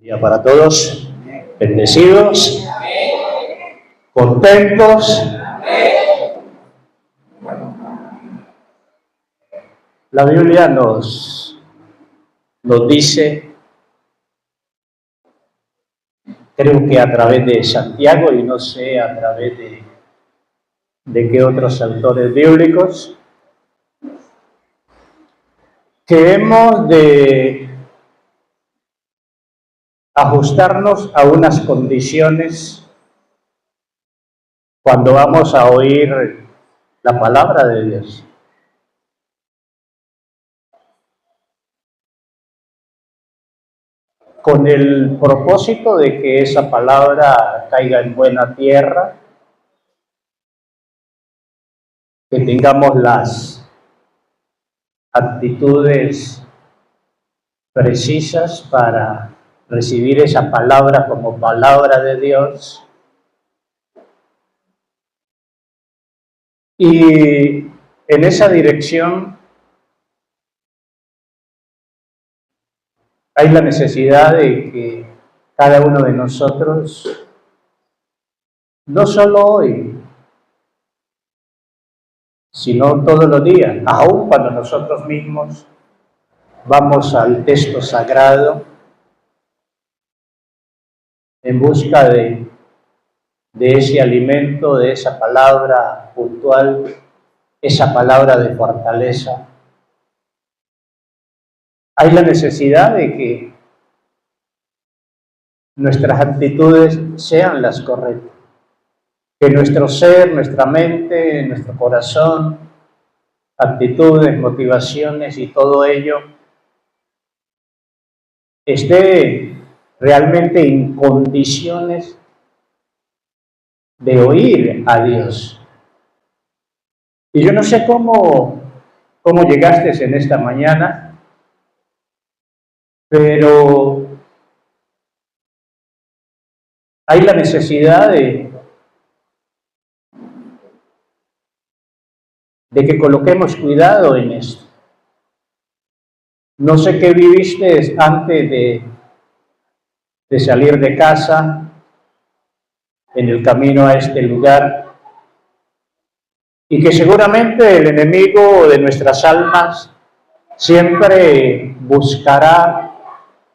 Día para todos, bendecidos, contentos. La Biblia nos dice, creo que a través de Santiago y no sé a través de qué otros autores bíblicos, que hemos de ajustarnos a unas condiciones cuando vamos a oír la palabra de Dios. Con el propósito de que esa palabra caiga en buena tierra, que tengamos las actitudes precisas para recibir esa palabra como palabra de Dios. Y en esa dirección hay la necesidad de que cada uno de nosotros, no solo hoy, sino todos los días, aun cuando nosotros mismos vamos al texto sagrado en busca de ese alimento, de esa palabra puntual, esa palabra de fortaleza. Hay la necesidad de que nuestras actitudes sean las correctas, que nuestro ser, nuestra mente, nuestro corazón, actitudes, motivaciones y todo ello esté realmente en condiciones de oír a Dios. Y yo no sé cómo llegaste en esta mañana, pero hay la necesidad de que coloquemos cuidado en esto. No sé qué viviste antes de salir de casa, en el camino a este lugar, y que seguramente el enemigo de nuestras almas siempre buscará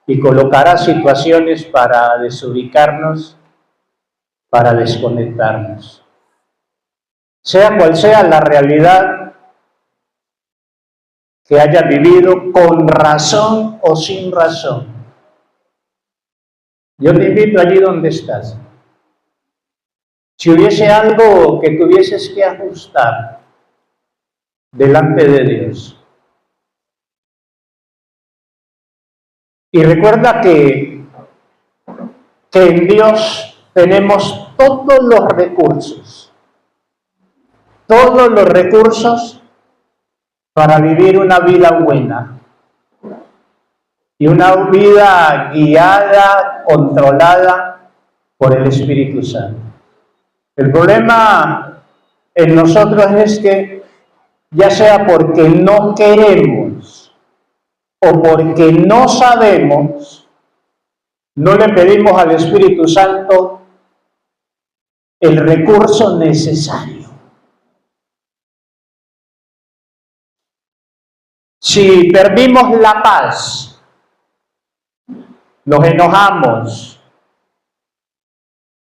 y colocará situaciones para desubicarnos, para desconectarnos. Sea cual sea la realidad que haya vivido, con razón o sin razón, yo te invito allí donde estás. Si hubiese algo que tuvieses que ajustar delante de Dios, y recuerda que en Dios tenemos todos los recursos para vivir una vida buena y una vida guiada, controlada por el Espíritu Santo. El problema en nosotros es que, ya sea porque no queremos o porque no sabemos, no le pedimos al Espíritu Santo el recurso necesario. Si perdimos la paz, nos enojamos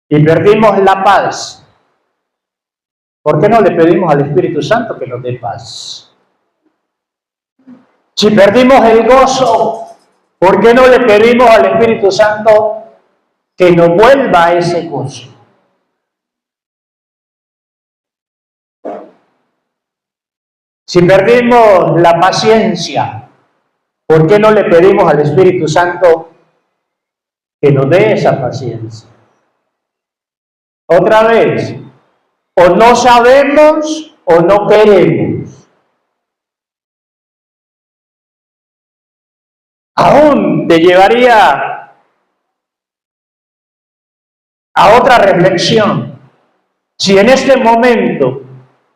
y perdimos la paz, ¿por qué no le pedimos al Espíritu Santo que nos dé paz? Si perdimos el gozo, ¿por qué no le pedimos al Espíritu Santo que nos vuelva a ese gozo? Si perdimos la paciencia, ¿por qué no le pedimos al Espíritu Santo que nos dé esa paciencia? Otra vez, o no sabemos o no queremos. Aún te llevaría a otra reflexión. Si en este momento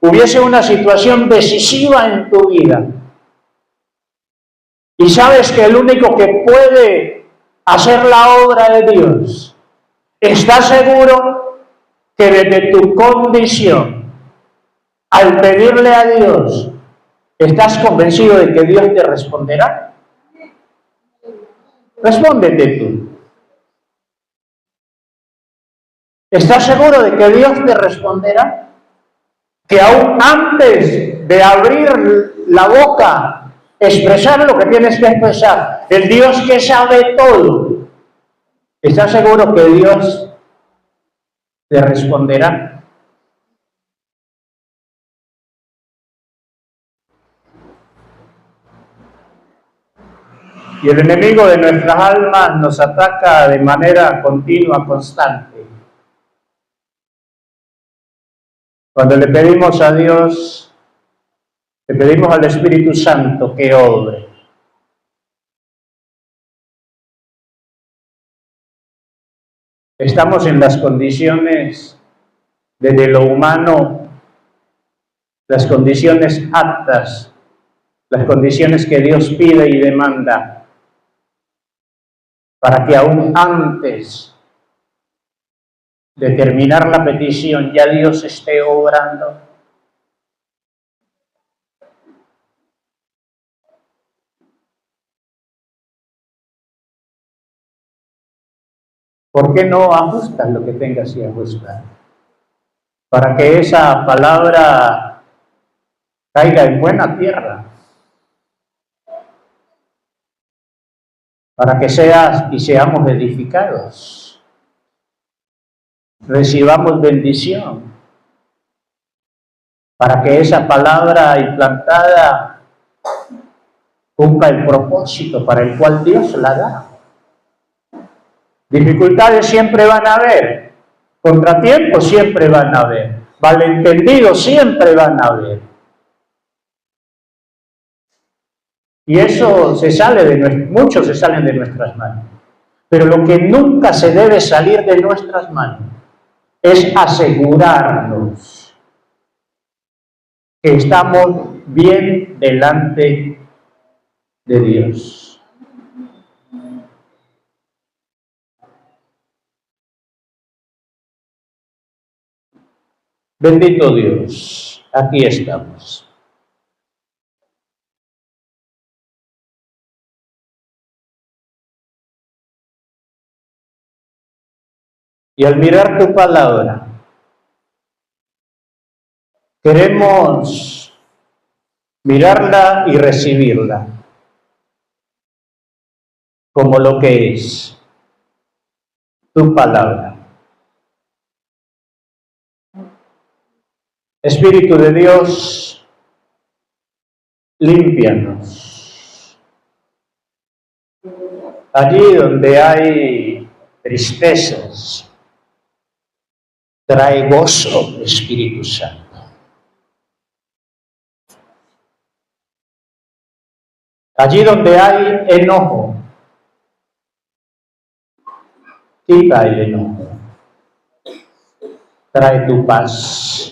hubiese una situación decisiva en tu vida y sabes que el único que puede hacer la obra de Dios. ¿Estás seguro que desde tu condición, al pedirle a Dios, estás convencido de que Dios te responderá? Respóndete tú. ¿Estás seguro de que Dios te responderá? Que aún antes de abrir la boca, expresar lo que tienes que expresar, el Dios que sabe todo, ¿estás seguro que Dios te responderá? Y el enemigo de nuestras almas nos ataca de manera continua, constante. Cuando le pedimos a Dios, le pedimos al Espíritu Santo que obre. Estamos en las condiciones desde lo humano, las condiciones aptas, las condiciones que Dios pide y demanda, para que aún antes de terminar la petición ya Dios esté obrando. ¿Por qué no ajustas lo que tengas que ajustar? Para que esa palabra caiga en buena tierra. Para que seas y seamos edificados. Recibamos bendición. Para que esa palabra implantada cumpla el propósito para el cual Dios la da. Dificultades siempre van a haber, contratiempos siempre van a haber, malentendidos siempre van a haber. Y eso muchos se salen de nuestras manos. Pero lo que nunca se debe salir de nuestras manos es asegurarnos que estamos bien delante de Dios. Bendito Dios, aquí estamos. Y al mirar tu palabra, queremos mirarla y recibirla como lo que es tu palabra. Espíritu de Dios, límpianos. Allí donde hay tristezas, trae gozo, Espíritu Santo. Allí donde hay enojo, quita el enojo. Trae tu paz.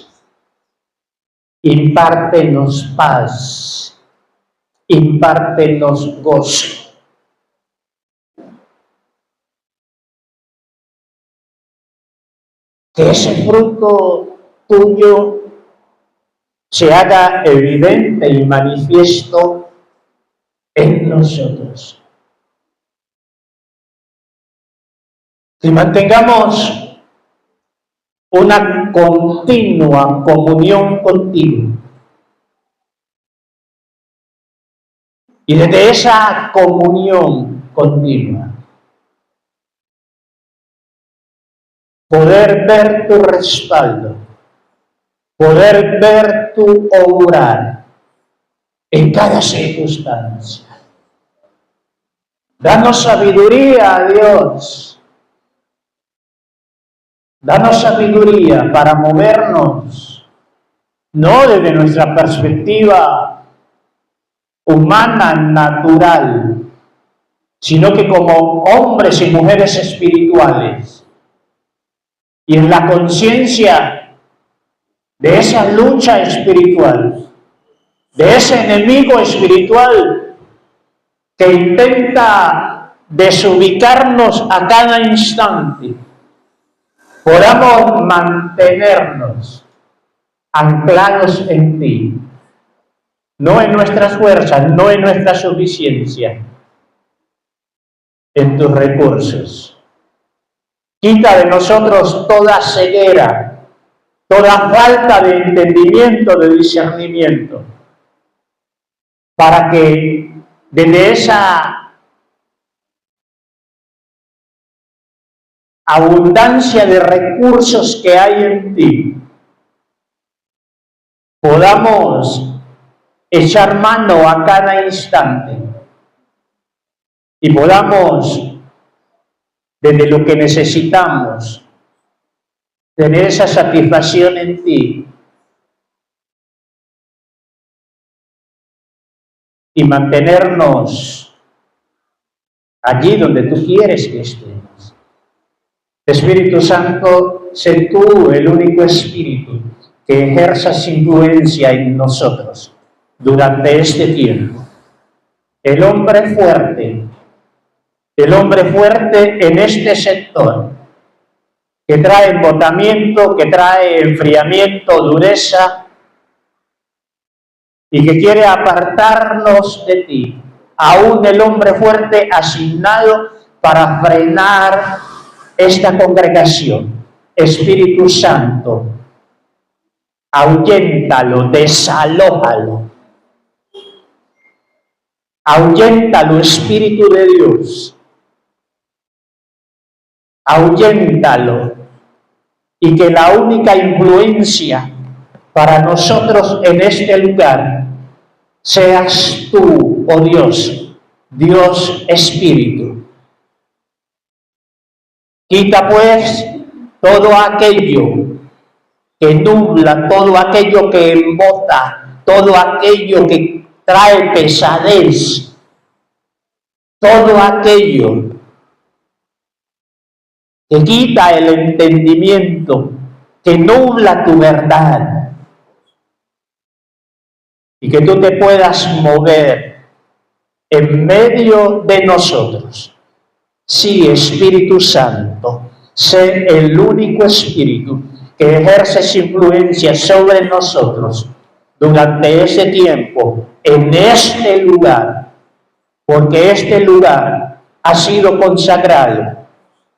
Impártenos paz. Impártenos gozo. Que ese fruto tuyo se haga evidente y manifiesto en nosotros. Que mantengamos una continua comunión contigo. Y desde esa comunión continua, poder ver tu respaldo, poder ver tu obrar en cada circunstancia. Danos sabiduría, Dios. Danos sabiduría para movernos, no desde nuestra perspectiva humana, natural, sino que como hombres y mujeres espirituales, y en la conciencia de esa lucha espiritual, de ese enemigo espiritual que intenta desubicarnos a cada instante, podamos mantenernos anclados en ti, no en nuestras fuerzas, no en nuestra suficiencia, en tus recursos. Quita de nosotros toda ceguera, toda falta de entendimiento, de discernimiento, para que desde esa abundancia de recursos que hay en ti, podamos echar mano a cada instante y podamos, desde lo que necesitamos, tener esa satisfacción en ti y mantenernos allí donde tú quieres que estemos. Espíritu Santo, sé tú el único Espíritu que ejerzas influencia en nosotros durante este tiempo. El hombre fuerte en este sector, que trae embotamiento, que trae enfriamiento, dureza, y que quiere apartarnos de ti. Aún el hombre fuerte asignado para frenar esta congregación. Espíritu Santo, ahuyéntalo, desalójalo. Ahuyéntalo, Espíritu de Dios. Ahuyéntalo. Y que la única influencia para nosotros en este lugar seas tú, oh Dios, Dios Espíritu. Quita pues todo aquello que nubla, todo aquello que embota, todo aquello que trae pesadez, todo aquello que quita el entendimiento, que nubla tu verdad, y que tú te puedas mover en medio de nosotros. Sí, Espíritu Santo, sé el único Espíritu que ejerce influencia sobre nosotros durante ese tiempo, en este lugar, porque este lugar ha sido consagrado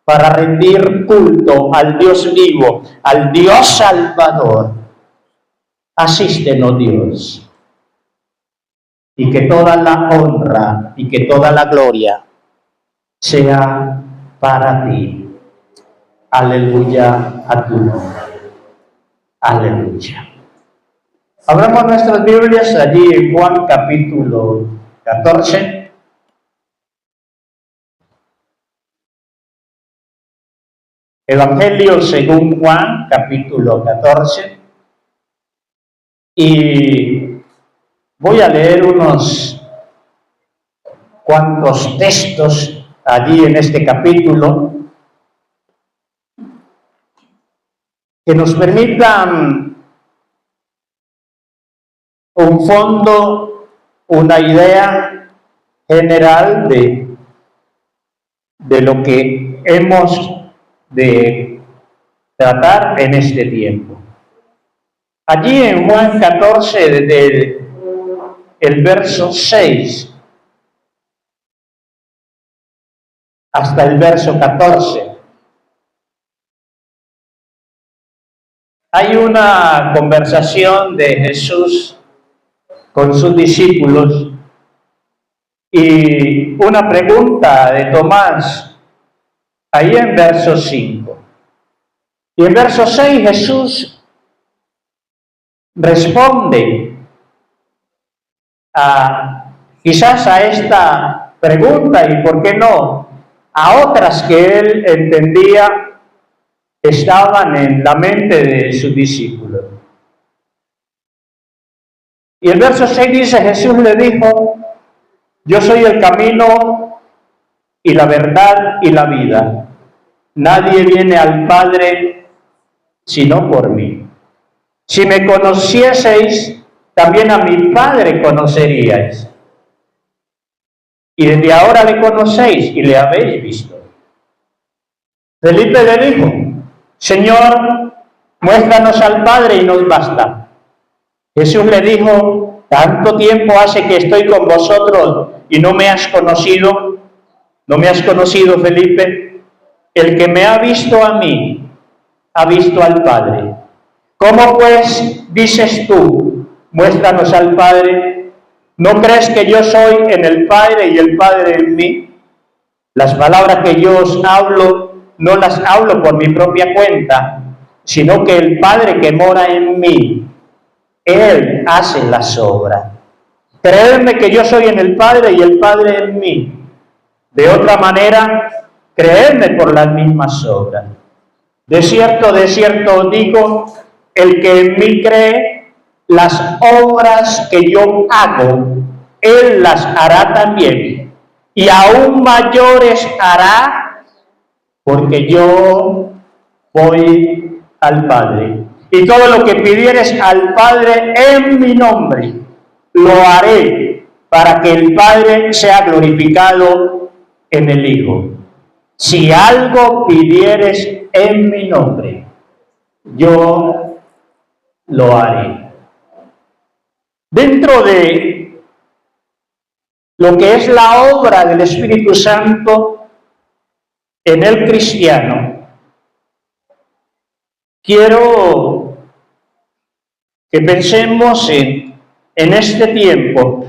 para rendir culto al Dios vivo, al Dios Salvador. Asístenos, Dios, y que toda la honra y que toda la gloria sea para ti. Aleluya a tu nombre. Aleluya. Abramos nuestras Biblias allí en Juan capítulo 14. Evangelio según Juan capítulo 14. Y voy a leer unos cuantos textos allí en este capítulo que nos permitan un fondo, una idea general de lo que hemos de tratar en este tiempo. Allí en Juan 14, desde el verso 6 hasta el verso 14, hay una conversación de Jesús con sus discípulos y una pregunta de Tomás, ahí en verso 5. Y en verso 6 Jesús responde quizás a esta pregunta y, ¿por qué no?, a otras que él entendía estaban en la mente de sus discípulos. Y el verso 6 dice, Jesús le dijo, yo soy el camino y la verdad y la vida. Nadie viene al Padre sino por mí. Si me conocieseis, también a mi Padre conoceríais. y desde ahora le conocéis y le habéis visto. Felipe le dijo: Señor, muéstranos al Padre y nos basta. Jesús le dijo: ¿tanto tiempo hace que estoy con vosotros y no me has conocido? ¿No me has conocido, Felipe? El que me ha visto a mí, ha visto al Padre. ¿Cómo pues dices tú, muéstranos al Padre? ¿No crees que yo soy en el Padre y el Padre en mí? Las palabras que yo os hablo, no las hablo por mi propia cuenta, sino que el Padre que mora en mí, Él hace las obras. Creedme que yo soy en el Padre y el Padre en mí. De otra manera, creedme por las mismas obras. De cierto os digo, el que en mí cree, las obras que yo hago, Él las hará también, y aún mayores hará, porque yo voy al Padre. Y todo lo que pidieres al Padre en mi nombre, lo haré, para que el Padre sea glorificado en el Hijo. Si algo pidieres en mi nombre, yo lo haré. Dentro de lo que es la obra del Espíritu Santo en el cristiano, quiero que pensemos en este tiempo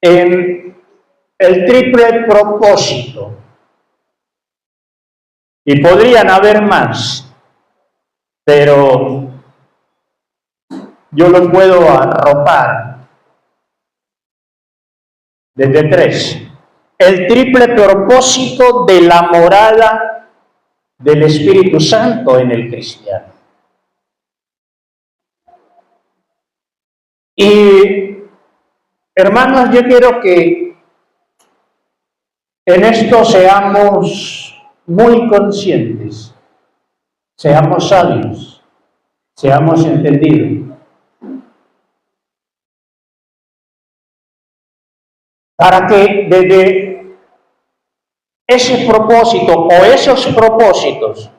en el triple propósito, y podrían haber más, pero yo los puedo arropar desde 3. El triple propósito de la morada del Espíritu Santo en el cristiano. Y, hermanos, yo quiero que en esto seamos muy conscientes, seamos sabios, seamos entendidos. Para que desde ese propósito o esos propósitos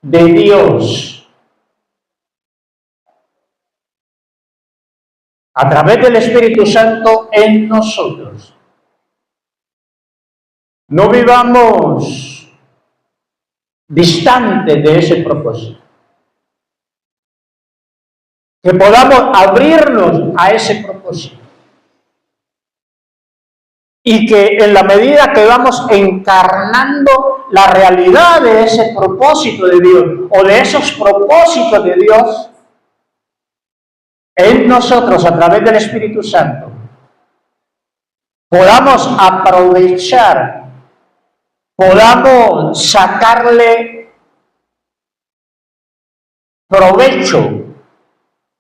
de Dios, a través del Espíritu Santo en nosotros, no vivamos distantes de ese propósito. Que podamos abrirnos a ese propósito. Y que en la medida que vamos encarnando la realidad de ese propósito de Dios o de esos propósitos de Dios en nosotros a través del Espíritu Santo, podamos aprovechar, podamos sacarle provecho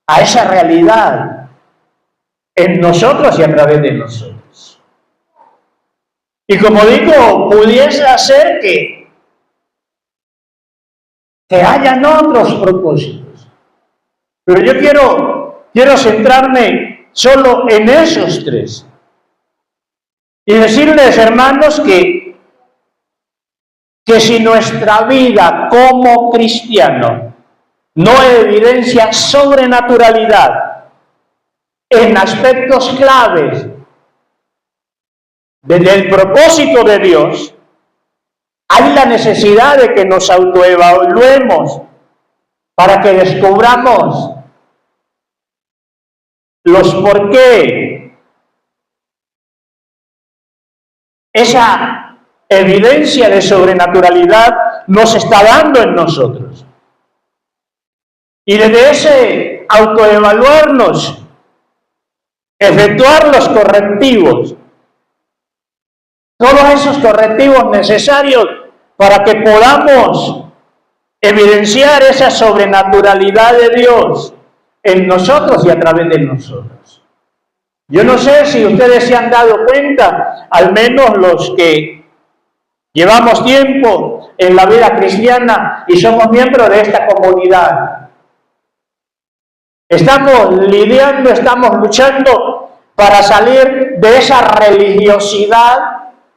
a esa realidad en nosotros y a través de nosotros. Y como digo, pudiese hacer que hayan otros propósitos. Pero yo quiero centrarme solo en esos 3. Y decirles, hermanos, que si nuestra vida como cristiano no evidencia sobrenaturalidad en aspectos claves desde el propósito de Dios, hay la necesidad de que nos autoevaluemos para que descubramos los por qué esa evidencia de sobrenaturalidad nos está dando en nosotros. Y desde ese autoevaluarnos, efectuar los correctivos, todos esos correctivos necesarios para que podamos evidenciar esa sobrenaturalidad de Dios en nosotros y a través de nosotros. Yo no sé si ustedes se han dado cuenta, al menos los que llevamos tiempo en la vida cristiana y somos miembros de esta comunidad. Estamos lidiando, estamos luchando para salir de esa religiosidad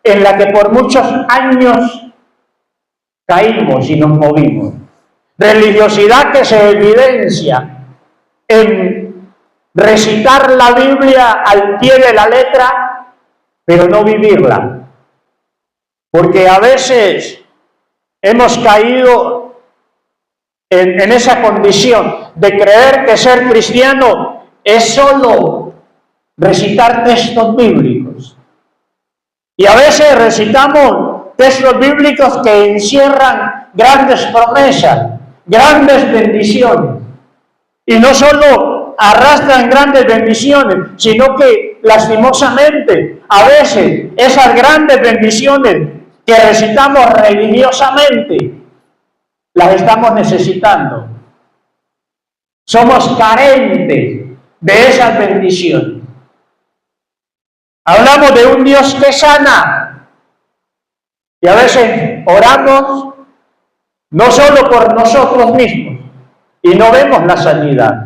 en la que por muchos años caímos y nos movimos. Religiosidad que se evidencia en recitar la Biblia al pie de la letra, pero no vivirla. Porque a veces hemos caído en esa condición de creer que ser cristiano es solo recitar textos bíblicos. Y a veces recitamos textos bíblicos que encierran grandes promesas, grandes bendiciones. Y no solo arrastran grandes bendiciones, sino que lastimosamente a veces esas grandes bendiciones que recitamos religiosamente las estamos necesitando. Somos carentes de esas bendiciones. Hablamos de un Dios que sana y a veces oramos no solo por nosotros mismos y no vemos la sanidad.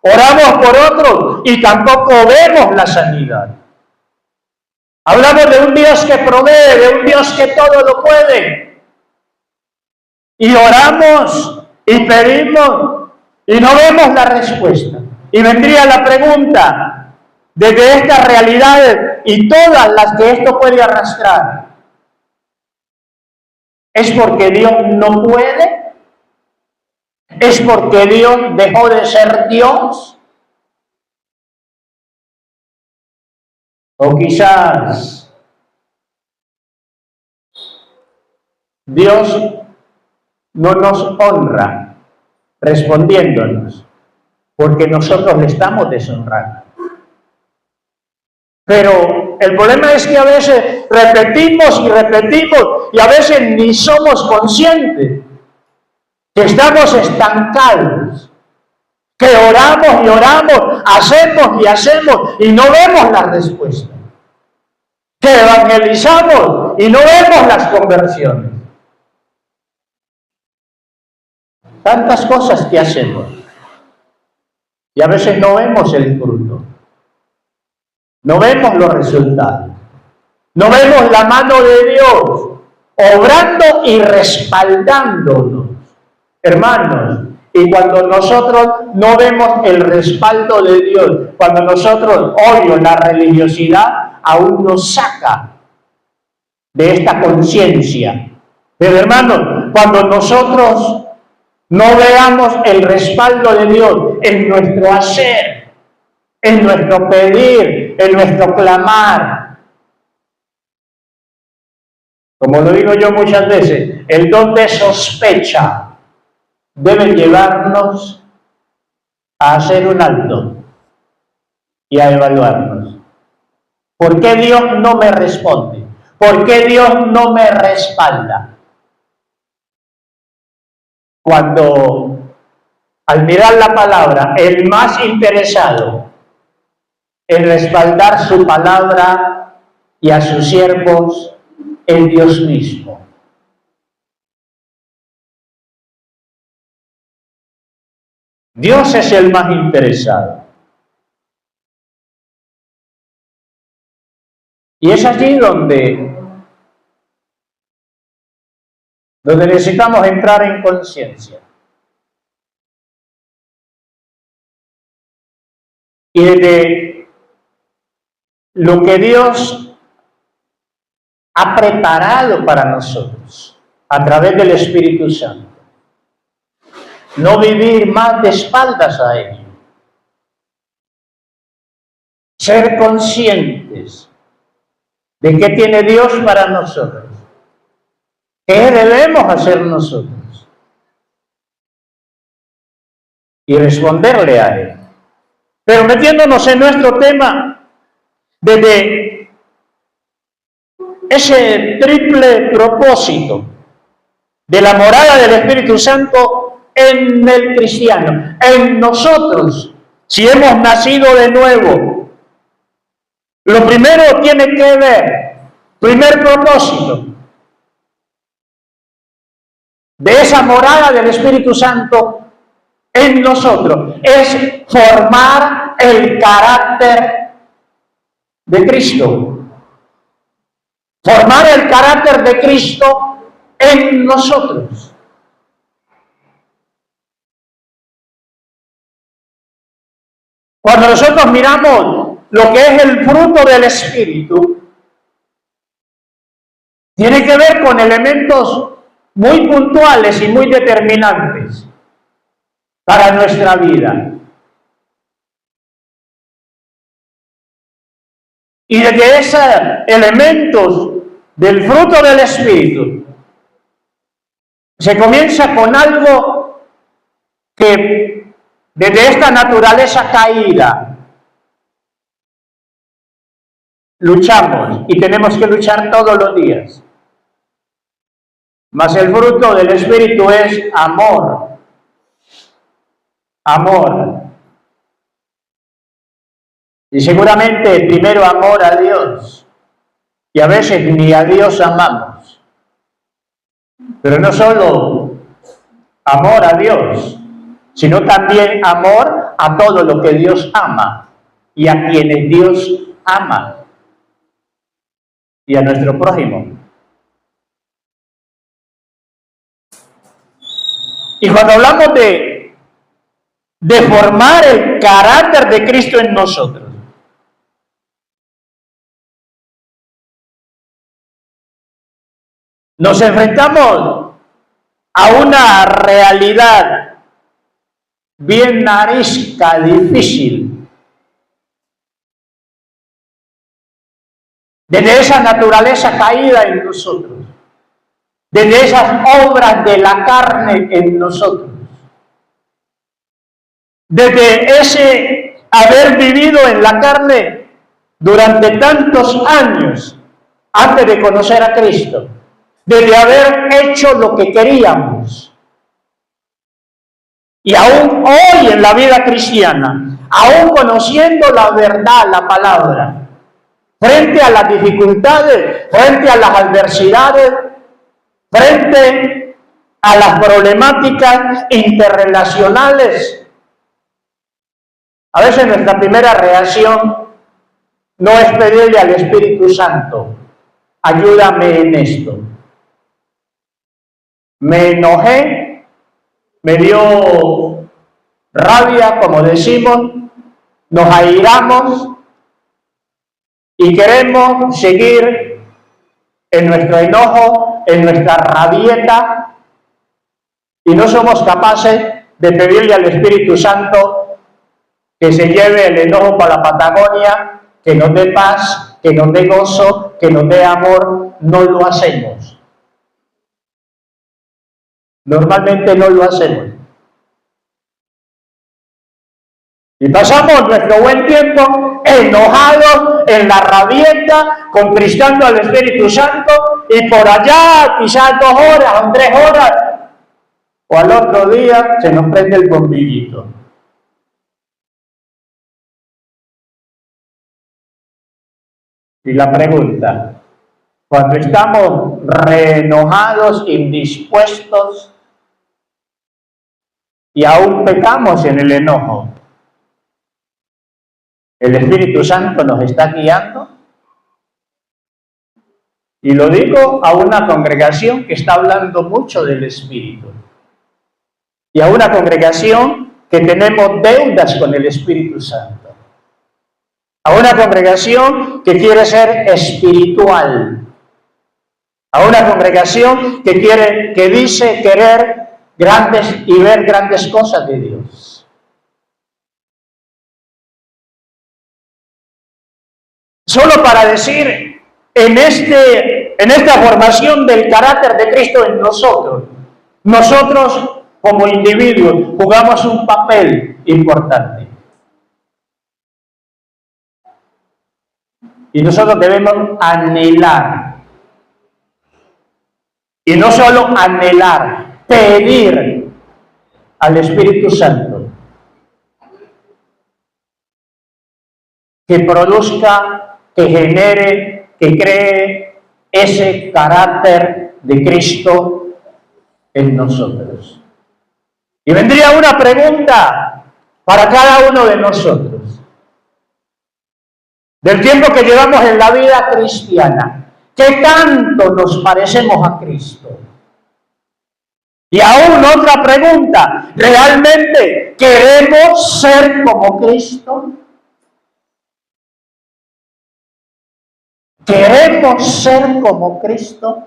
Oramos por otros y tampoco vemos la sanidad. Hablamos de un Dios que provee, de un Dios que todo lo puede. Y oramos y pedimos y no vemos la respuesta. Y vendría la pregunta, desde estas realidades y todas las que esto puede arrastrar, ¿es porque Dios no puede? ¿Es porque Dios dejó de ser Dios? O quizás Dios no nos honra respondiéndonos, porque nosotros le estamos deshonrando. Pero el problema es que a veces repetimos y repetimos y a veces ni somos conscientes que estamos estancados, que oramos y oramos, hacemos y hacemos y no vemos la respuesta, que evangelizamos y no vemos las conversiones. Tantas cosas que hacemos y a veces no vemos el fruto, no vemos los resultados, no vemos la mano de Dios obrando y respaldándonos, hermanos. Y cuando nosotros no vemos el respaldo de Dios, cuando nosotros, obvio, la religiosidad aún nos saca de esta conciencia. Pero hermanos, cuando nosotros no veamos el respaldo de Dios en nuestro hacer, en nuestro pedir, en nuestro clamar, como lo digo yo muchas veces, el don de sospecha debe llevarnos a hacer un alto y a evaluarnos. ¿Por qué Dios no me responde? ¿Por qué Dios no me respalda? Cuando, al mirar la palabra, el más interesado en respaldar su palabra y a sus siervos es Dios mismo. Dios es el más interesado. Y es allí donde necesitamos entrar en conciencia. Y de lo que Dios ha preparado para nosotros a través del Espíritu Santo. No vivir más de espaldas a ello. Ser conscientes de qué tiene Dios para nosotros. ¿Qué debemos hacer nosotros? Y responderle a Él. Pero metiéndonos en nuestro tema, desde ese triple propósito de la morada del Espíritu Santo en el cristiano, en nosotros, si hemos nacido de nuevo. Lo primero tiene que ver, primer propósito de esa morada del Espíritu Santo en nosotros, es formar el carácter de Cristo. Formar el carácter de Cristo en nosotros. Cuando nosotros miramos lo que es el fruto del Espíritu, tiene que ver con elementos muy puntuales y muy determinantes para nuestra vida. Y de que esos elementos del fruto del Espíritu se comienza con algo que desde esta naturaleza caída luchamos y tenemos que luchar todos los días. Mas el fruto del Espíritu es amor. Amor. Y seguramente primero amor a Dios. Y a veces ni a Dios amamos. Pero no solo amor a Dios, sino también amor a todo lo que Dios ama y a quienes Dios ama y a nuestro prójimo. Y cuando hablamos de formar el carácter de Cristo en nosotros, nos enfrentamos a una realidad bien arisca, difícil. Desde esa naturaleza caída en nosotros, desde esas obras de la carne en nosotros, desde ese haber vivido en la carne durante tantos años antes de conocer a Cristo, desde haber hecho lo que queríamos. Y aún hoy en la vida cristiana, aún conociendo la verdad, la palabra, frente a las dificultades, frente a las adversidades, frente a las problemáticas interrelacionales, a veces nuestra primera reacción no es pedirle al Espíritu Santo, ayúdame en esto. Me enojé, me dio rabia, como decimos, nos airamos y queremos seguir en nuestro enojo, en nuestra rabieta, y no somos capaces de pedirle al Espíritu Santo que se lleve el enojo para la Patagonia, que nos dé paz, que nos dé gozo, que nos dé amor. No lo hacemos. Normalmente no lo hacemos. Y pasamos nuestro buen tiempo enojados, en la rabieta, contristando al Espíritu Santo, y por allá, quizás 2 horas o 3 horas, o al otro día se nos prende el bombillito. Y la pregunta, cuando estamos reenojados, indispuestos, y aún pecamos en el enojo, ¿el Espíritu Santo nos está guiando? Y lo digo a una congregación que está hablando mucho del Espíritu. Y a una congregación que tenemos deudas con el Espíritu Santo. A una congregación que quiere ser espiritual. A una congregación que dice querer grandes y ver grandes cosas de Dios. Solo para decir, en esta formación del carácter de Cristo en nosotros como individuos jugamos un papel importante. Y nosotros debemos anhelar, y no solo anhelar, pedir al Espíritu Santo que produzca, que genere, que cree ese carácter de Cristo en nosotros. Y vendría una pregunta para cada uno de nosotros. del tiempo que llevamos en la vida cristiana, ¿qué tanto nos parecemos a Cristo? Y aún otra pregunta, ¿realmente queremos ser como Cristo? ¿Queremos ser como Cristo?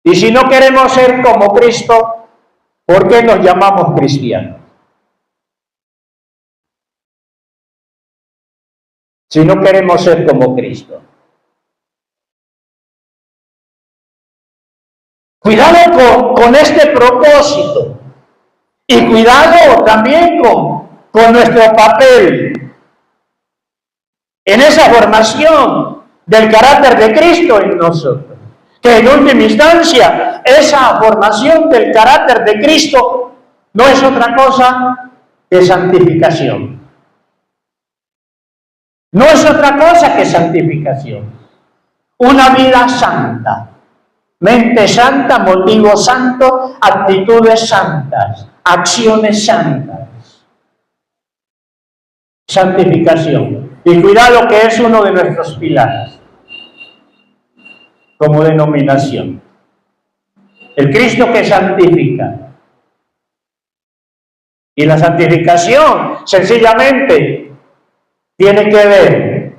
Y si no queremos ser como Cristo, ¿por qué nos llamamos cristianos? Si no queremos ser como Cristo. Cuidado con este propósito. Y cuidado también con nuestro papel en esa formación del carácter de Cristo en nosotros. Que en última instancia, esa formación del carácter de Cristo no es otra cosa que santificación. No es otra cosa que santificación. Una vida santa, mente santa, motivo santo, actitudes santas, acciones santas. Santificación. Y cuidado que es uno de nuestros pilares como denominación. El Cristo que santifica. Y la santificación sencillamente tiene que ver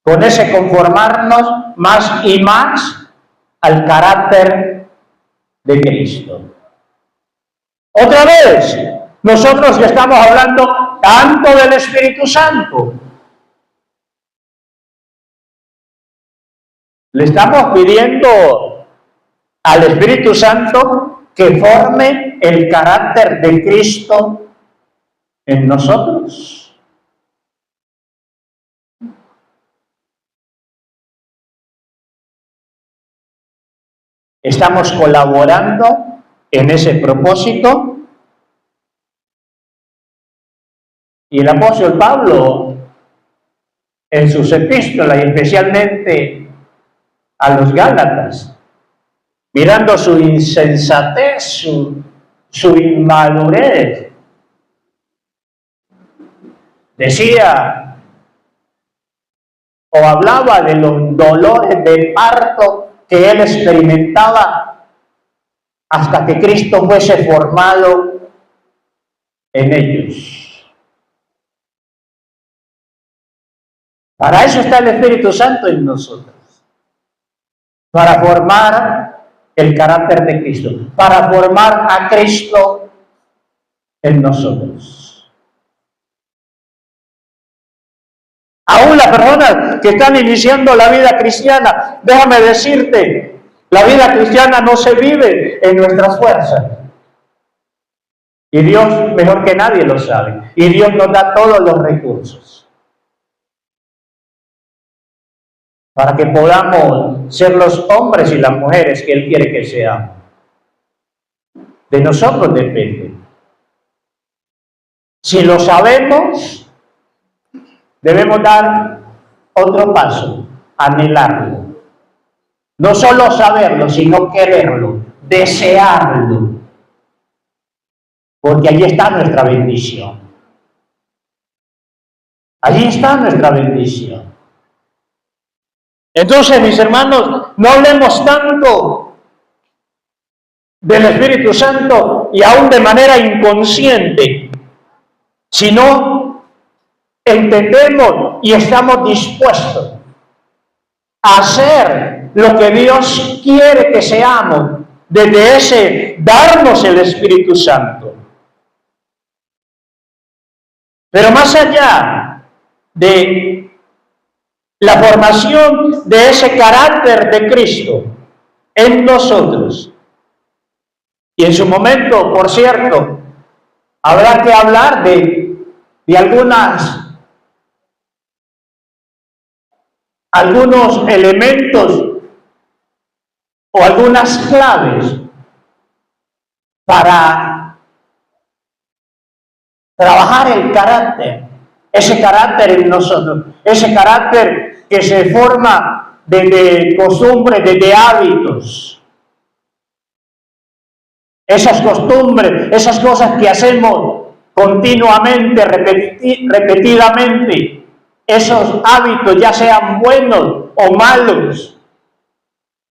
con ese conformarnos más y más al carácter de Cristo. Otra vez, nosotros estamos hablando tanto del Espíritu Santo. Le estamos pidiendo al Espíritu Santo que forme el carácter de Cristo en nosotros. Estamos colaborando en ese propósito. Y el apóstol Pablo, en sus epístolas, y especialmente a los Gálatas, mirando su insensatez, su inmadurez, decía o hablaba de los dolores de parto que él experimentaba hasta que Cristo fuese formado en ellos. Para eso está el Espíritu Santo en nosotros, para formar el carácter de Cristo, para formar a Cristo en nosotros. Aún las personas que están iniciando la vida cristiana, déjame decirte, la vida cristiana no se vive en nuestras fuerzas. Y Dios mejor que nadie lo sabe. Y Dios nos da todos los recursos para que podamos ser los hombres y las mujeres que Él quiere que seamos. De nosotros depende. Si lo sabemos, debemos dar otro paso, anhelarlo. No solo saberlo, sino quererlo, desearlo. Porque allí está nuestra bendición. Allí está nuestra bendición. Entonces, mis hermanos, no hablemos tanto del Espíritu Santo y aún de manera inconsciente, sino entendemos y estamos dispuestos a hacer lo que Dios quiere que seamos desde ese darnos el Espíritu Santo. Pero más allá de la formación de ese carácter de Cristo en nosotros, y en su momento, por cierto, habrá que hablar de algunos elementos o algunas claves para trabajar el carácter, ese carácter en nosotros, ese carácter que se forma desde costumbres, desde hábitos. esas costumbres, esas cosas que hacemos continuamente, repetidamente, esos hábitos, ya sean buenos o malos,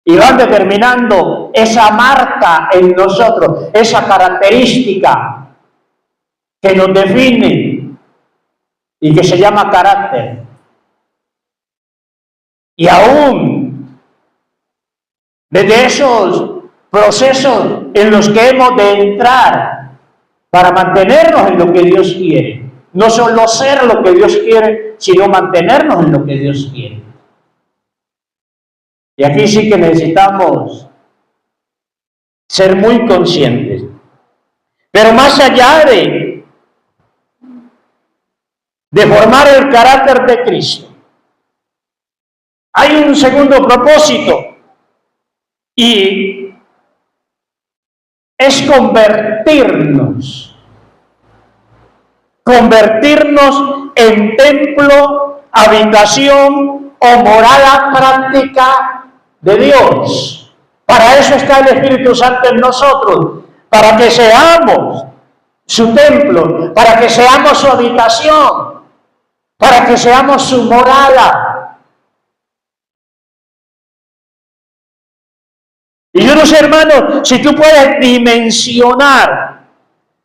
y van determinando esa marca en nosotros, esa característica que nos define y que se llama carácter. Y aún desde esos procesos en los que hemos de entrar para mantenernos en lo que Dios quiere. No solo ser lo que Dios quiere, sino mantenernos en lo que Dios quiere. Y aquí sí que necesitamos ser muy conscientes. Pero más allá de formar el carácter de Cristo, hay un segundo propósito, y es convertirnos en templo, habitación o morada práctica de Dios. Para eso está el Espíritu Santo en nosotros, para que seamos su templo, para que seamos su habitación, para que seamos su morada. Y yo no sé, hermano, si tú puedes dimensionar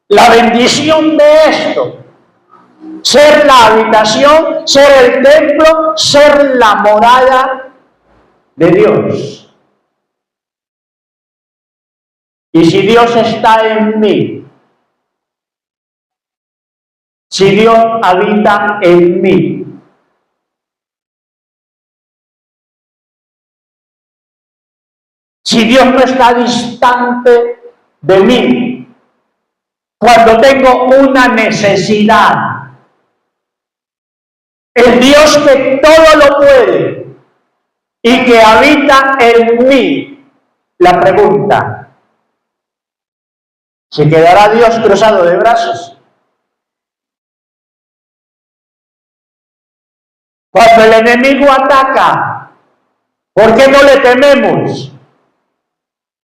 la bendición de esto. Ser la habitación, ser el templo, ser la morada de Dios. Y si Dios está en mí, si Dios habita en mí, si Dios no está distante de mí, cuando tengo una necesidad, el Dios que todo lo puede y que habita en mí, la pregunta, ¿se quedará Dios cruzado de brazos? Cuando el enemigo ataca, ¿por qué no le tememos?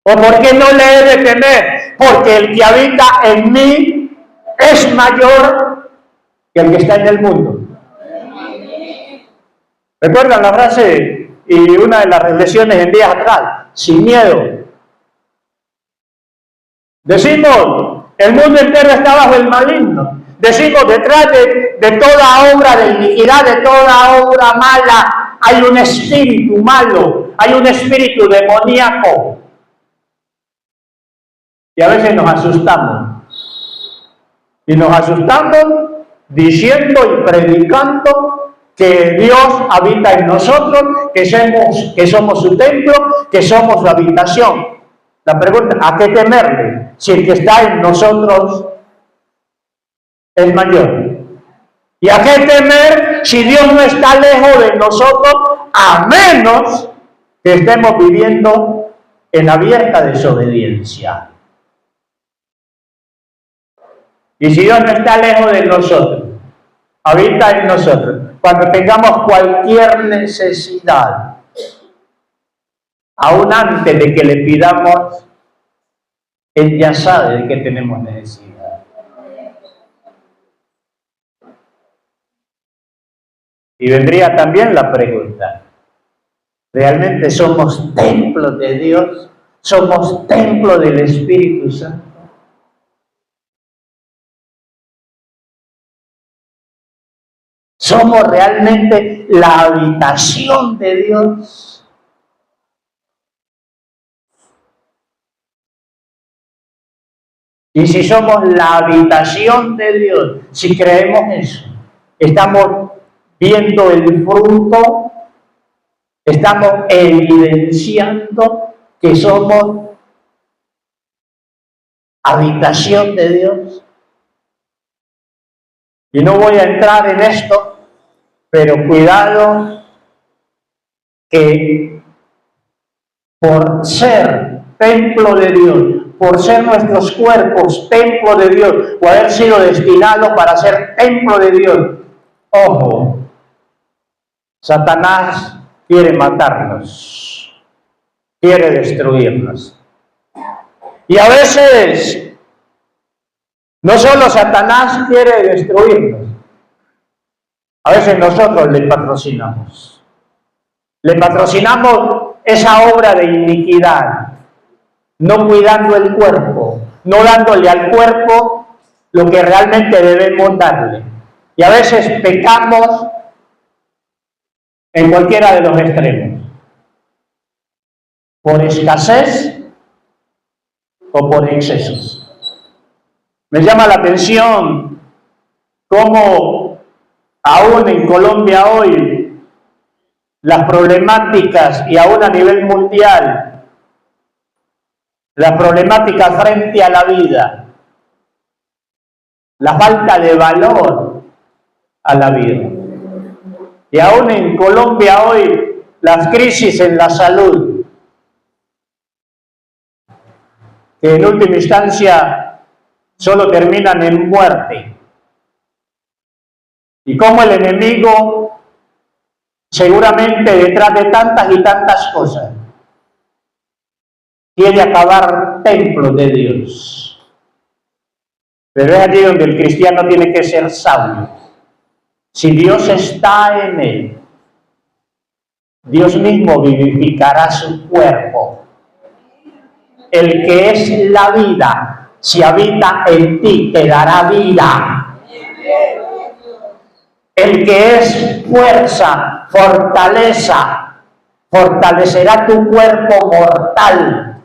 ¿O por qué no le he de temer? Porque el que habita en mí es mayor que el que está en el mundo. ¿Recuerdan la frase y una de las reflexiones en días atrás? Sin miedo. Decimos, el mundo entero está bajo el maligno. Decimos, detrás de toda obra de iniquidad, de toda obra mala, hay un espíritu malo, hay un espíritu demoníaco. Y a veces nos asustamos. Y nos asustamos diciendo y predicando que Dios habita en nosotros, que somos su templo, que somos su habitación. La pregunta, ¿a qué temerle? Si el que está en nosotros es mayor. ¿Y a qué temer si Dios no está lejos de nosotros, a menos que estemos viviendo en abierta desobediencia? Y si Dios no está lejos de nosotros, habita en nosotros, cuando tengamos cualquier necesidad, aún antes de que le pidamos, Él ya sabe de qué tenemos necesidad. Y vendría también la pregunta, ¿realmente somos templos de Dios? ¿Somos templo del Espíritu Santo? ¿Somos realmente la habitación de Dios? Y si somos la habitación de Dios, si creemos eso, estamos viendo el fruto, estamos evidenciando que somos habitación de Dios. Y no voy a entrar en esto, pero cuidado que por ser templo de Dios, por ser nuestros cuerpos templo de Dios, o haber sido destinados para ser templo de Dios, ojo, Satanás quiere matarnos, quiere destruirnos. Y a veces no solo Satanás quiere destruirnos, a veces nosotros le patrocinamos. Le patrocinamos esa obra de iniquidad, no cuidando el cuerpo, no dándole al cuerpo lo que realmente debemos darle. Y a veces pecamos en cualquiera de los extremos, por escasez o por excesos. Me llama la atención cómo aún en Colombia hoy las problemáticas, y aún a nivel mundial, las problemáticas frente a la vida, la falta de valor a la vida. Y aún en Colombia hoy las crisis en la salud, que en última instancia solo terminan en muerte. Y como el enemigo, seguramente detrás de tantas y tantas cosas, quiere acabar templos de Dios. Pero es allí donde el cristiano tiene que ser sabio. Si Dios está en él, Dios mismo vivificará su cuerpo. El que es la vida, si habita en ti, te dará vida. El que es fuerza, fortaleza, fortalecerá tu cuerpo mortal.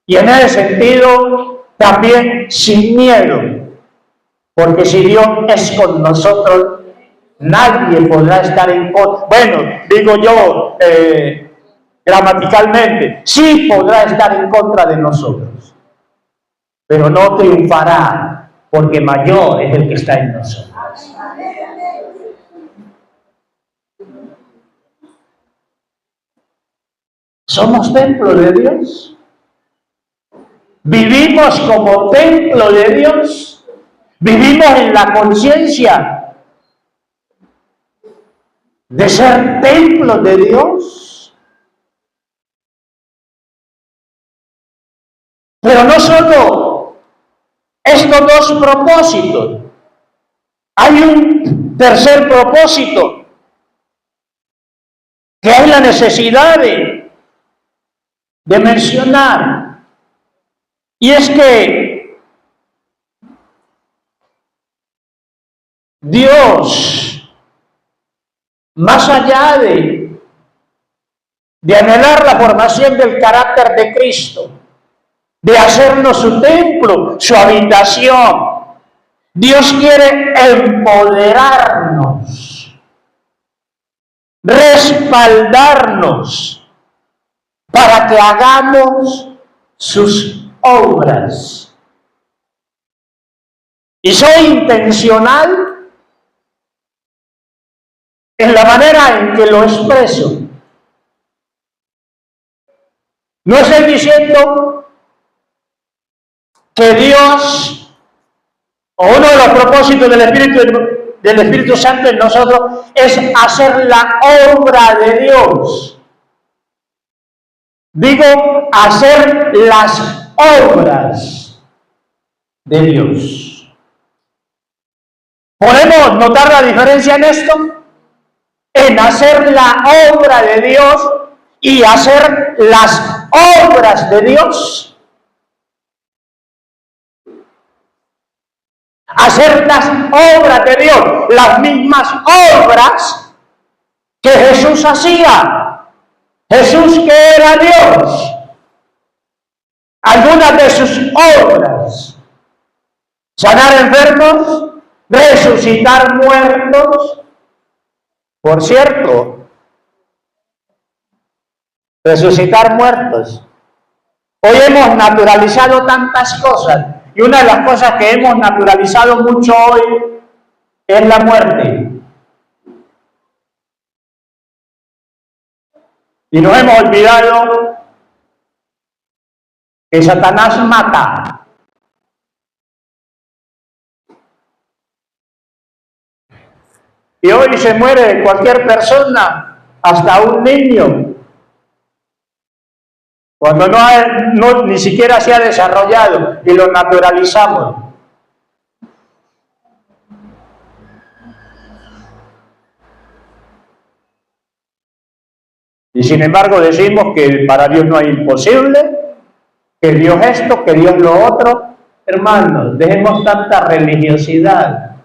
Y en ese sentido, también sin miedo, porque si Dios es con nosotros, nadie podrá estar en contra. Bueno, digo yo, gramaticalmente, sí podrá estar en contra de nosotros, pero no triunfará, porque mayor es el que está en nosotros. ¿Somos templo de Dios? ¿Vivimos como templo de Dios? ¿Vivimos en la conciencia de ser templo de Dios? Pero no solo estos dos propósitos, hay un tercer propósito, que hay la necesidad de mencionar, y es que Dios, más allá de anhelar la formación del carácter de Cristo, de hacernos su templo, su habitación, Dios quiere empoderarnos, respaldarnos, para que hagamos sus obras. Y soy intencional en la manera en que lo expreso. No estoy diciendo que Dios, o uno de los propósitos del Espíritu Santo en nosotros, es hacer la obra de Dios. Digo, hacer las obras de Dios. ¿Podemos notar la diferencia en esto? En hacer la obra de Dios y hacer las obras de Dios. Hacer las obras de Dios, las mismas obras que Jesús hacía. Jesús, que era Dios, algunas de sus obras: sanar enfermos, resucitar muertos. Por cierto, resucitar muertos. Hoy hemos naturalizado tantas cosas, y una de las cosas que hemos naturalizado mucho hoy es la muerte. Y nos hemos olvidado que Satanás mata. Y hoy se muere cualquier persona, hasta un niño, Cuando ni siquiera se ha desarrollado y lo naturalizamos. Y sin embargo decimos que para Dios no hay imposible, que Dios esto, que Dios lo otro. Hermanos, dejemos tanta religiosidad.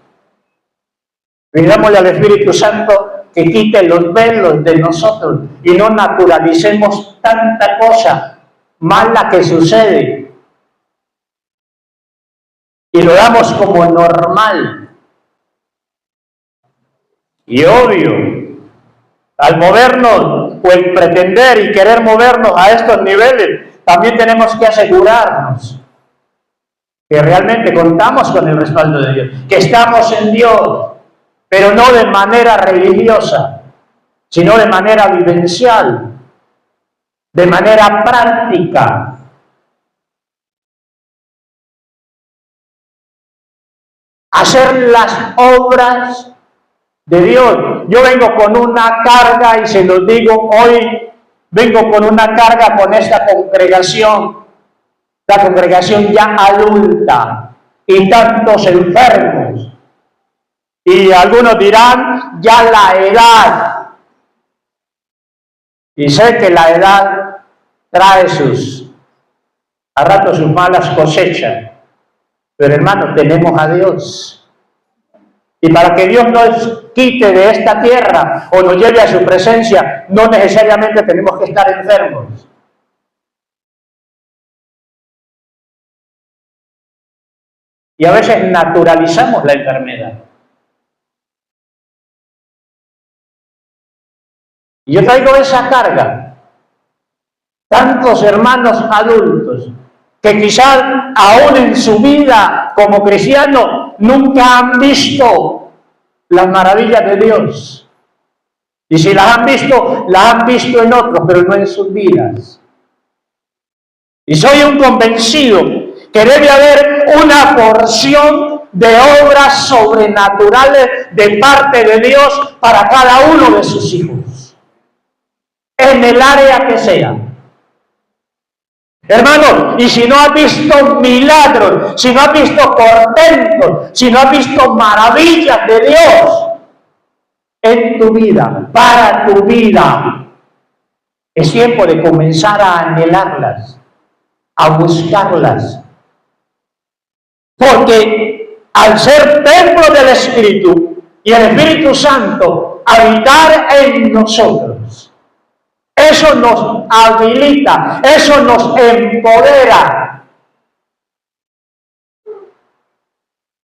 Pidámosle al Espíritu Santo que quite los velos de nosotros y no naturalicemos tanta cosa mala que sucede y lo damos como normal. Y obvio, al movernos o el pretender y querer movernos a estos niveles, también tenemos que asegurarnos que realmente contamos con el respaldo de Dios, que estamos en Dios, pero no de manera religiosa, sino de manera vivencial, de manera práctica. Hacer las obras de Dios. Yo vengo con una carga y se los digo hoy, vengo con una carga con esta congregación, la congregación ya adulta y tantos enfermos. Y algunos dirán, ya la edad. Y sé que la edad trae a ratos sus malas cosechas. Pero hermano, tenemos a Dios. Y para que Dios nos quite de esta tierra o nos lleve a su presencia, no necesariamente tenemos que estar enfermos. Y a veces naturalizamos la enfermedad. Y yo traigo esa carga. Tantos hermanos adultos que quizás aún en su vida como cristianos nunca han visto las maravillas de Dios. Y si las han visto en otros, pero no en sus vidas. Y soy un convencido que debe haber una porción de obras sobrenaturales de parte de Dios para cada uno de sus hijos, en el área que sea. Hermano, y si no has visto milagros, si no has visto portentos, si no has visto maravillas de Dios en tu vida, para tu vida, es tiempo de comenzar a anhelarlas, a buscarlas. Porque al ser templo del Espíritu y el Espíritu Santo habitar en nosotros, eso nos habilita, eso nos empodera.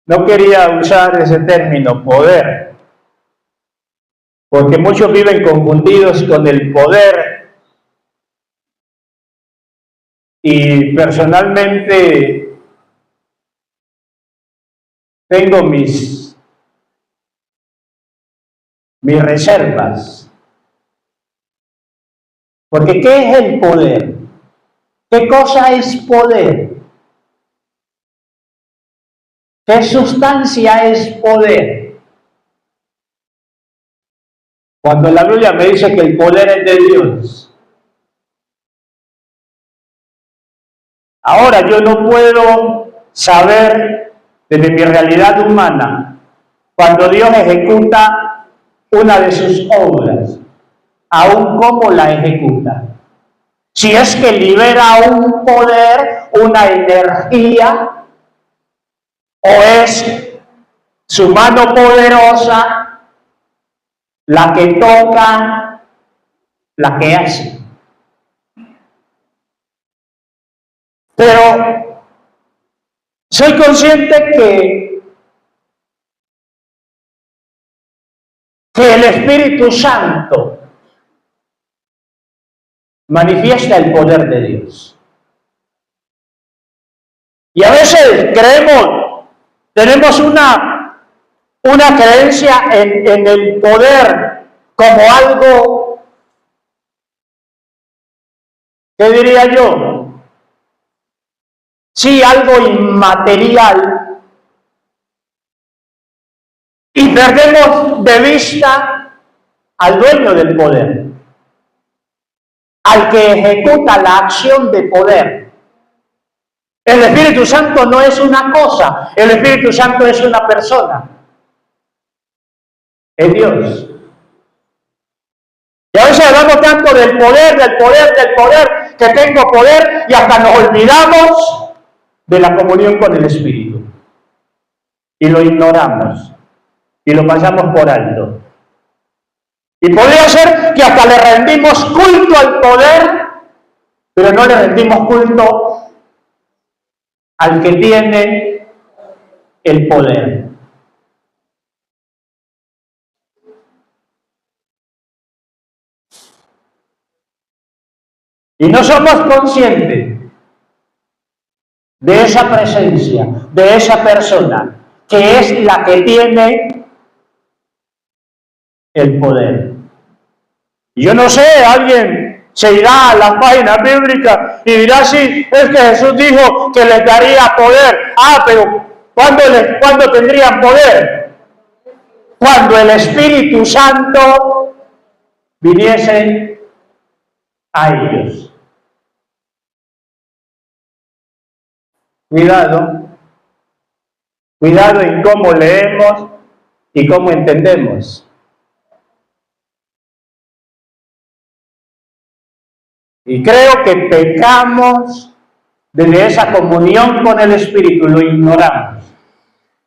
No quería usar ese término, poder, porque muchos viven confundidos con el poder. Y personalmente tengo mis reservas. Porque ¿qué es el poder? ¿Qué cosa es poder? ¿Qué sustancia es poder? Cuando la Biblia me dice que el poder es de Dios. Ahora yo no puedo saber desde mi realidad humana cuando Dios ejecuta una de sus obras, aún cómo la ejecuta. Si es que libera un poder, una energía, o es su mano poderosa la que toca, la que hace. Pero soy consciente que el Espíritu Santo manifiesta el poder de Dios. Y a veces tenemos una creencia en el poder como algo, ¿qué diría yo? Sí, algo inmaterial. Y perdemos de vista al dueño del poder. al que ejecuta la acción de poder. El Espíritu Santo no es una cosa, el Espíritu Santo es una persona. Es Dios. Y a veces hablamos tanto del poder, que tengo poder, y hasta nos olvidamos de la comunión con el Espíritu. Y lo ignoramos. Y lo pasamos por alto. Y podría ser que hasta le rendimos culto al poder, pero no le rendimos culto al que tiene el poder. Y no somos conscientes de esa presencia, de esa persona, que es la que tiene el poder. Yo no sé, alguien se irá a las páginas bíblicas y dirá, sí, es que Jesús dijo que les daría poder. Pero ¿cuándo tendrían poder? Cuando el Espíritu Santo viniese a ellos. Cuidado en cómo leemos y cómo entendemos. Y creo que pecamos desde esa comunión con el Espíritu, lo ignoramos.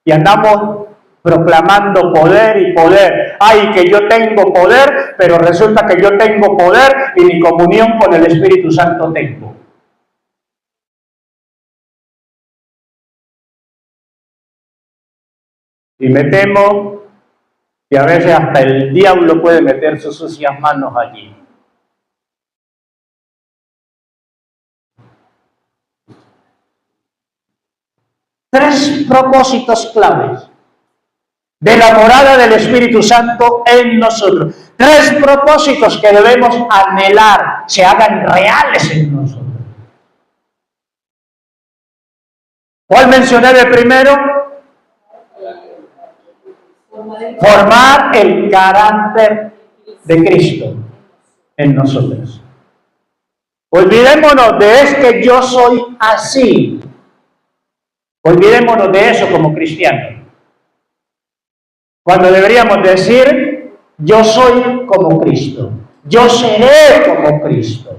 Y andamos proclamando poder y poder. Que yo tengo poder, pero resulta que yo tengo poder y mi comunión con el Espíritu Santo tengo. Y me temo que a veces hasta el diablo puede meter sus sucias manos allí. Tres propósitos claves de la morada del Espíritu Santo en nosotros. Tres propósitos que debemos anhelar se hagan reales en nosotros. ¿Cuál mencioné de primero? Formar el carácter de Cristo en nosotros. Olvidémonos de es que yo soy así. Olvidémonos de eso como cristianos. Cuando deberíamos decir, yo soy como Cristo. Yo seré como Cristo.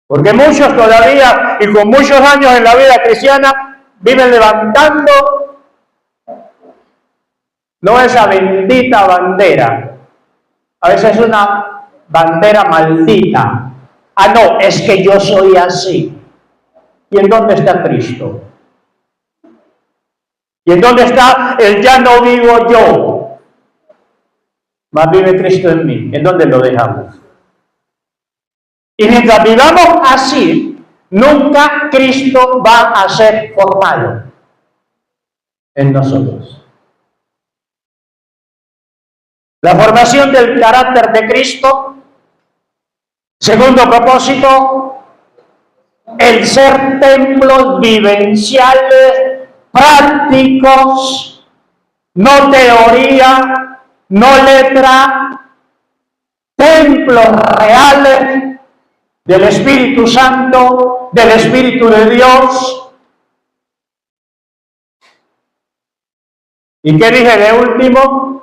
Porque muchos todavía, y con muchos años en la vida cristiana, viven levantando no esa bendita bandera. A veces es una bandera maldita. No, es que yo soy así. ¿Y en dónde está Cristo? ¿Y en dónde está el ya no vivo yo? Más vive Cristo en mí. ¿En dónde lo dejamos? Y mientras vivamos así, nunca Cristo va a ser formado en nosotros. La formación del carácter de Cristo. Segundo propósito, el ser templos vivenciales, prácticos, no teoría, no letra, templos reales del Espíritu Santo, del Espíritu de Dios. ¿Y qué dije de último?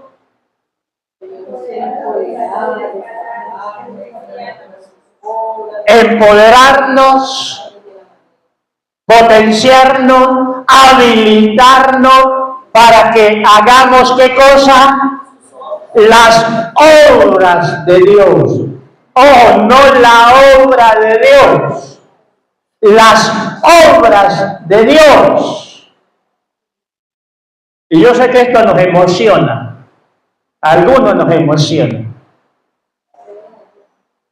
Empoderarnos, potenciarnos, habilitarnos para que hagamos ¿qué cosa? Las obras de Dios. No la obra de Dios, las obras de Dios. Y yo sé que esto nos emociona, a algunos nos emociona.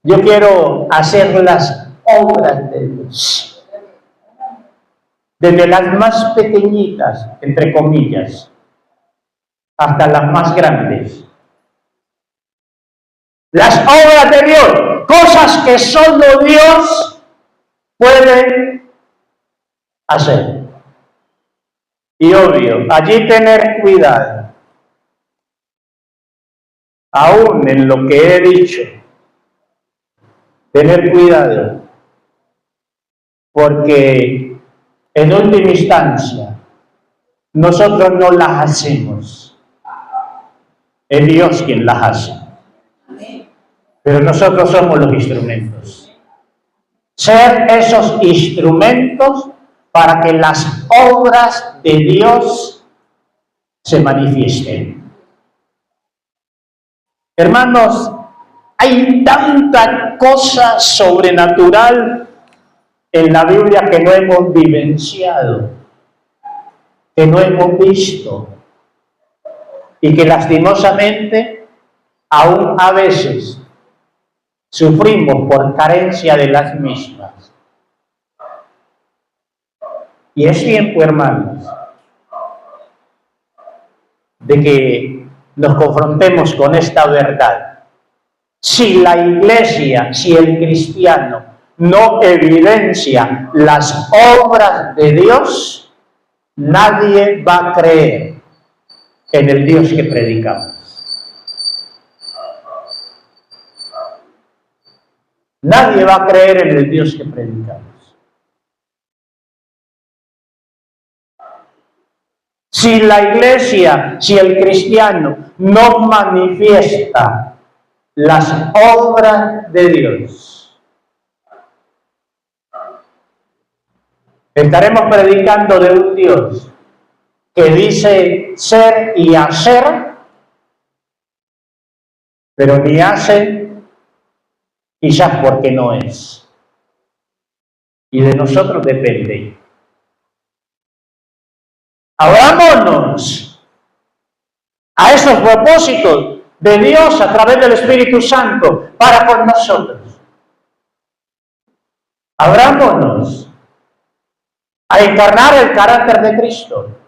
Yo quiero hacer las obras de Dios, desde las más pequeñitas, entre comillas, hasta las más grandes. Las obras de Dios, cosas que solo Dios puede hacer. Y obvio, allí tener cuidado, aún en lo que he dicho, tener cuidado, porque en última instancia nosotros no las hacemos, es Dios quien las hace, pero nosotros somos los instrumentos. Ser esos instrumentos para que las obras de Dios se manifiesten. Hermanos, hay tanta cosa sobrenatural en la Biblia que no hemos vivenciado, que no hemos visto, y que lastimosamente aún a veces sufrimos por carencia de las mismas. Y es tiempo, hermanos, de que nos confrontemos con esta verdad. Si la iglesia, si el cristiano no evidencia las obras de Dios, nadie va a creer en el Dios que predicamos. Nadie va a creer en el Dios que predicamos. Si la iglesia, si el cristiano no manifiesta las obras de Dios, estaremos predicando de un Dios que dice ser y hacer, pero ni hace, quizás porque no es. Y de nosotros depende. Abrámonos a esos propósitos de Dios a través del Espíritu Santo para con nosotros. Abrámonos a encarnar el carácter de Cristo.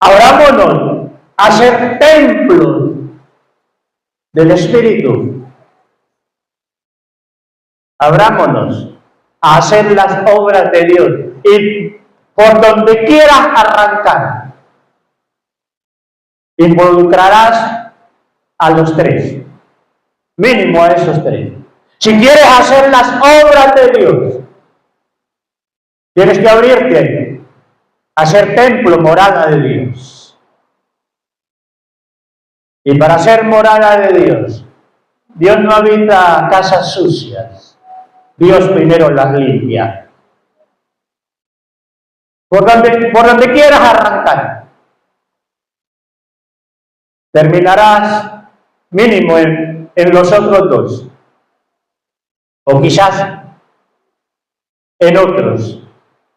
Abrámonos a ser templos del Espíritu. Abrámonos a hacer las obras de Dios. Y por donde quieras arrancar, involucrarás a los tres, mínimo a esos tres. Si quieres hacer las obras de Dios, tienes que abrirte a ser templo, morada de Dios. Y para ser morada de Dios, Dios no habita casas sucias, Dios primero las limpia. Por donde quieras arrancar, terminarás mínimo en los otros dos, o quizás en otros,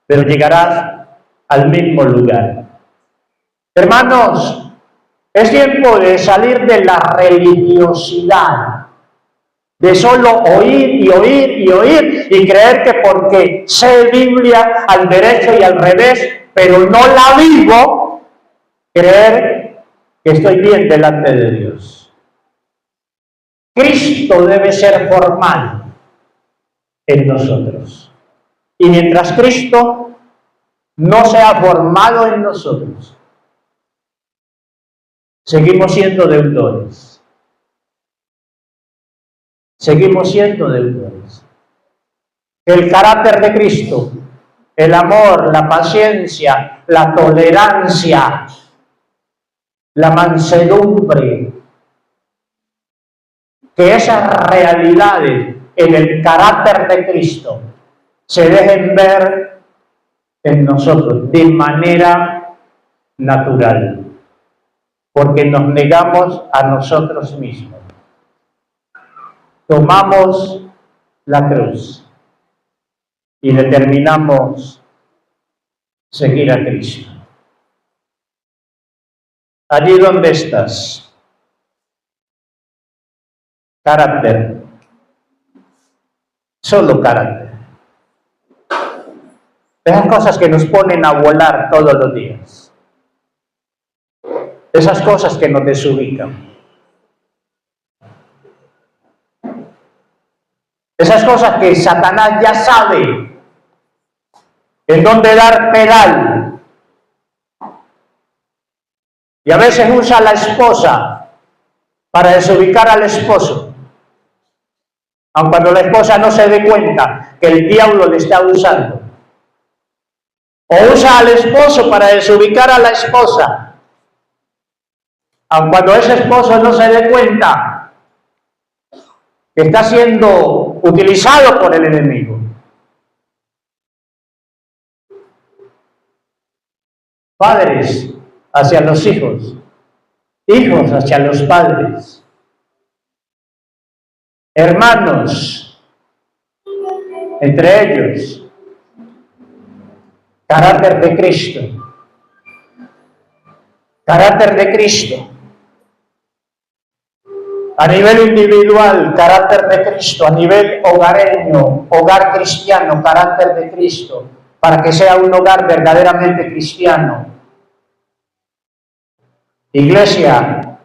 pero llegarás al mismo lugar. Hermanos, es tiempo de salir de la religiosidad, de solo oír y oír y oír y creer que porque sé Biblia al derecho y al revés, pero no la vivo, creer que estoy bien delante de Dios. Cristo debe ser formal en nosotros. Y mientras Cristo no sea formado en nosotros, seguimos siendo deudores. Seguimos siendo deudores. El carácter de Cristo, el amor, la paciencia, la tolerancia, la mansedumbre, que esas realidades en el carácter de Cristo se dejen ver en nosotros de manera natural, porque nos negamos a nosotros mismos. Tomamos la cruz y determinamos seguir a Cristo. Allí donde estás, carácter, solo carácter. Esas cosas que nos ponen a volar todos los días. Esas cosas que nos desubican. Esas cosas que Satanás ya sabe en dónde dar pedal. Y a veces usa a la esposa para desubicar al esposo. aun cuando la esposa no se dé cuenta que el diablo le está usando. O usa al esposo para desubicar a la esposa, aun cuando ese esposo no se dé cuenta que está siendo utilizado por el enemigo. Padres hacia los hijos, hijos hacia los padres, hermanos entre ellos, carácter de Cristo, carácter de Cristo. A nivel individual, carácter de Cristo. A nivel hogareño, hogar cristiano, carácter de Cristo, para que sea un hogar verdaderamente cristiano. Iglesia,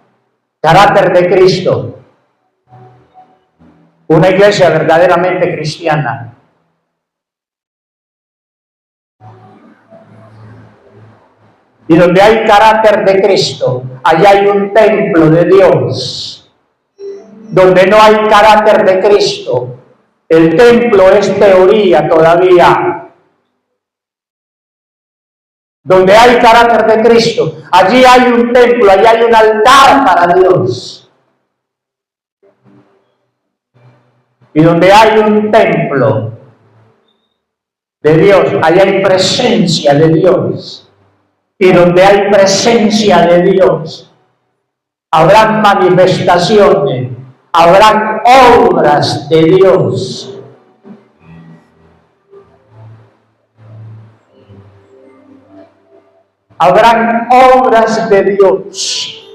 carácter de Cristo. Una iglesia verdaderamente cristiana. Y donde hay carácter de Cristo, allá hay un templo de Dios. Donde no hay carácter de Cristo, el templo es teoría todavía. Donde hay carácter de Cristo, allí hay un templo, allí hay un altar para Dios. Y donde hay un templo de Dios, allí hay presencia de Dios. Y donde hay presencia de Dios, habrán manifestaciones, habrán obras de Dios. Habrán obras de Dios.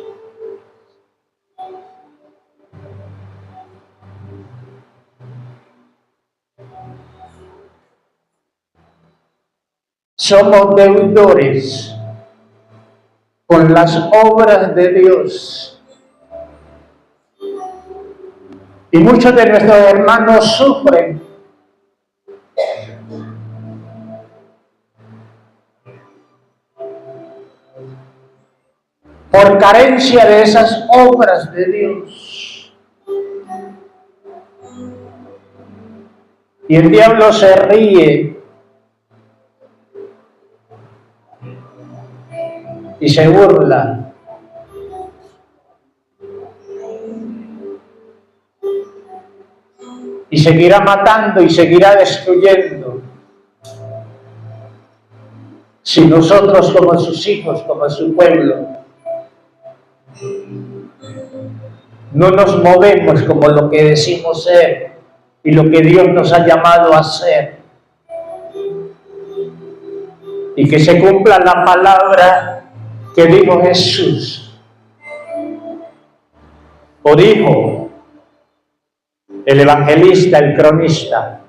Somos deudores con las obras de Dios. Y muchos de nuestros hermanos sufren por carencia de esas obras de Dios. Y el diablo se ríe y se burla. Y seguirá matando y seguirá destruyendo. Si nosotros como sus hijos, como su pueblo, no nos movemos como lo que decimos ser y lo que Dios nos ha llamado a ser. Y que se cumpla la palabra que dijo Jesús. O dijo el evangelista, el cronista: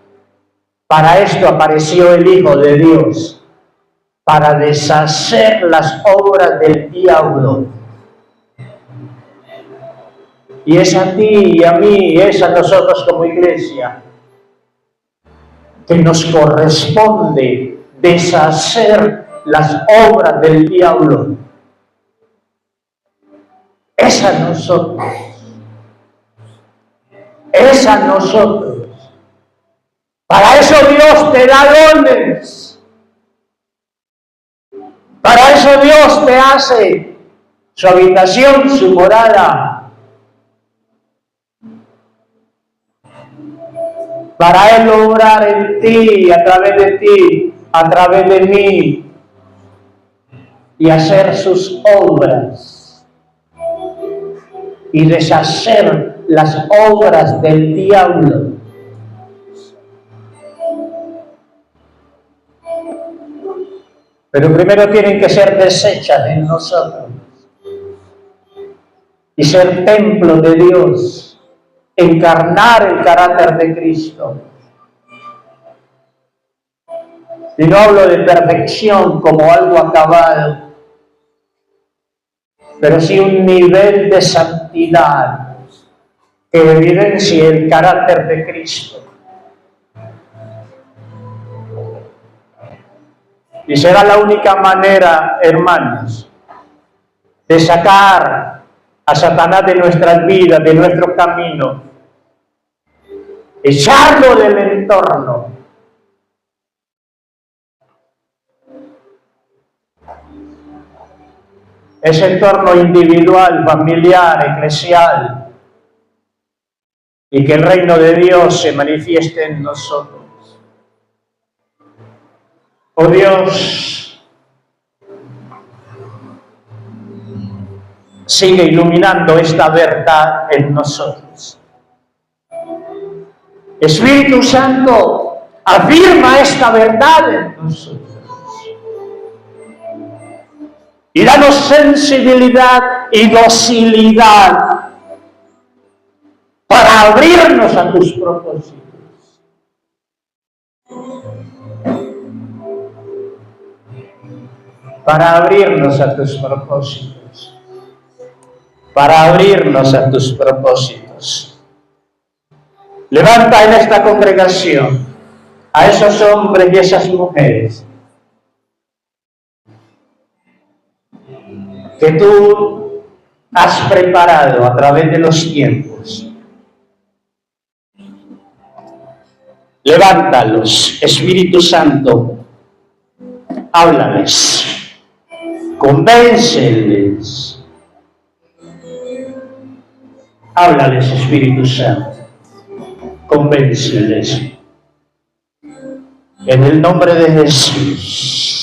para esto apareció el Hijo de Dios, para deshacer las obras del diablo. Y es a ti y a mí, es a nosotros como iglesia, que nos corresponde deshacer las obras del diablo. Es a nosotros. Es a nosotros. Para eso Dios te da dones. Para eso Dios te hace su habitación, su morada. Para Él obrar en ti, a través de ti, a través de mí, y hacer sus obras y deshacer las obras del diablo. Pero primero tienen que ser deshechas en nosotros y ser templo de Dios, encarnar el carácter de Cristo. Y no hablo de perfección como algo acabado, pero sí un nivel de santidad que evidencie el carácter de Cristo. Y será la única manera, hermanos, de sacar a Satanás de nuestras vidas, de nuestro camino, echarlo del entorno. Ese entorno individual, familiar, eclesial, y que el reino de Dios se manifieste en nosotros. Oh Dios, sigue iluminando esta verdad en nosotros. Espíritu Santo, afirma esta verdad en nosotros. Y danos sensibilidad y docilidad para abrirnos a tus propósitos. Para abrirnos a tus propósitos. Para abrirnos a tus propósitos. Levanta en esta congregación a esos hombres y esas mujeres que tú has preparado a través de los tiempos. Levántalos, Espíritu Santo, háblales, convénceles. Háblales, Espíritu Santo, convénceles. En el nombre de Jesús.